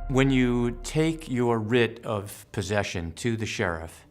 When you take your writ of possession to the sheriff,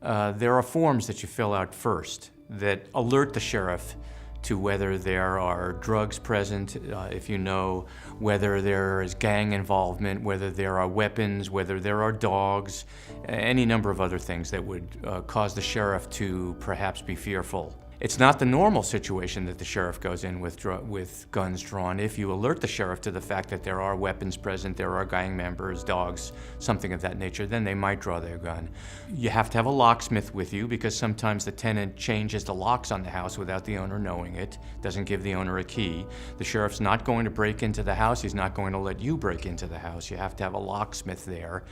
there are forms that you fill out first that alert the sheriff to whether there are drugs present, if you know, whether there is gang involvement, whether there are weapons, whether there are dogs, any number of other things that would cause the sheriff to perhaps be fearful. It's not the normal situation that the sheriff goes in with guns drawn. If you alert the sheriff to the fact that there are weapons present, there are gang members, dogs, something of that nature, then they might draw their gun. You have to have a locksmith with you because sometimes the tenant changes the locks on the house without the owner knowing it, doesn't give the owner a key. The sheriff's not going to break into the house. He's not going to let you break into the house. You have to have a locksmith there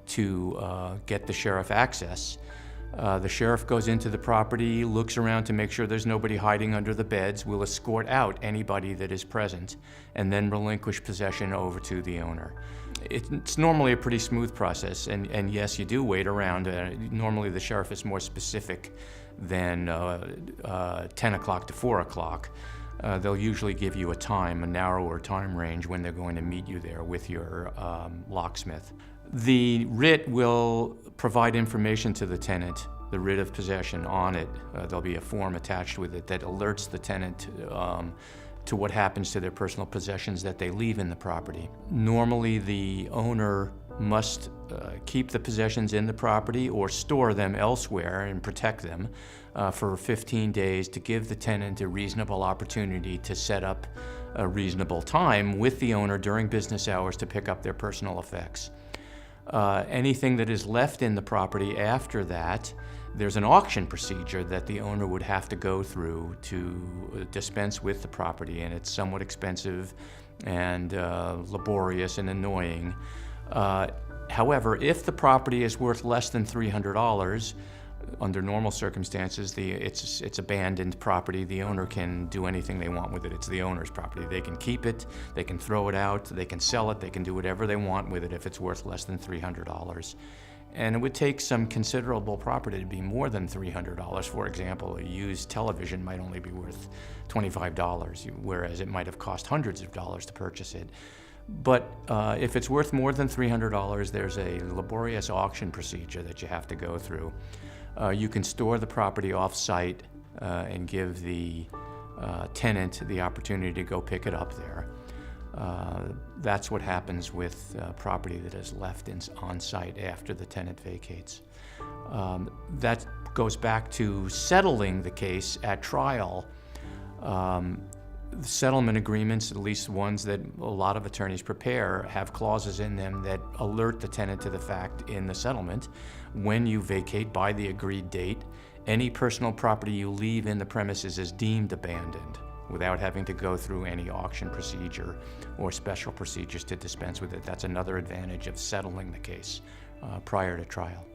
to get the sheriff access. The sheriff goes into the property, looks around to make sure there's nobody hiding under the beds, will escort out anybody that is present, and then relinquish possession over to the owner. It's normally a pretty smooth process, and yes, you do wait around. Normally the sheriff is more specific than 10 o'clock to 4 o'clock. They'll usually give you a time, a narrower time range when they're going to meet you there with your locksmith. The writ will provide information to the tenant, the writ of possession on it. There'll be a form attached with it that alerts the tenant to what happens to their personal possessions that they leave in the property. Normally the owner must keep the possessions in the property or store them elsewhere and protect them for 15 days to give the tenant a reasonable opportunity to set up a reasonable time with the owner during business hours to pick up their personal effects. Anything that is left in the property after that, there's an auction procedure that the owner would have to go through to dispense with the property, and it's somewhat expensive and laborious and annoying. However, if the property is worth less than $300, under normal circumstances, it's abandoned property. The owner can do anything they want with it. It's the owner's property. They can keep it, they can throw it out, they can sell it, they can do whatever they want with it if it's worth less than $300. And it would take some considerable property to be more than $300. For example, a used television might only be worth $25, whereas it might have cost hundreds of dollars to purchase it. But if it's worth more than $300, there's a laborious auction procedure that you have to go through. You can store the property off-site and give the tenant the opportunity to go pick it up there. That's what happens with property that is left on-site after the tenant vacates. That goes back to settling the case at trial. The settlement agreements, at least ones that a lot of attorneys prepare, have clauses in them that alert the tenant to the fact in the settlement: when you vacate by the agreed date, any personal property you leave in the premises is deemed abandoned without having to go through any auction procedure or special procedures to dispense with it. That's another advantage of settling the case prior to trial.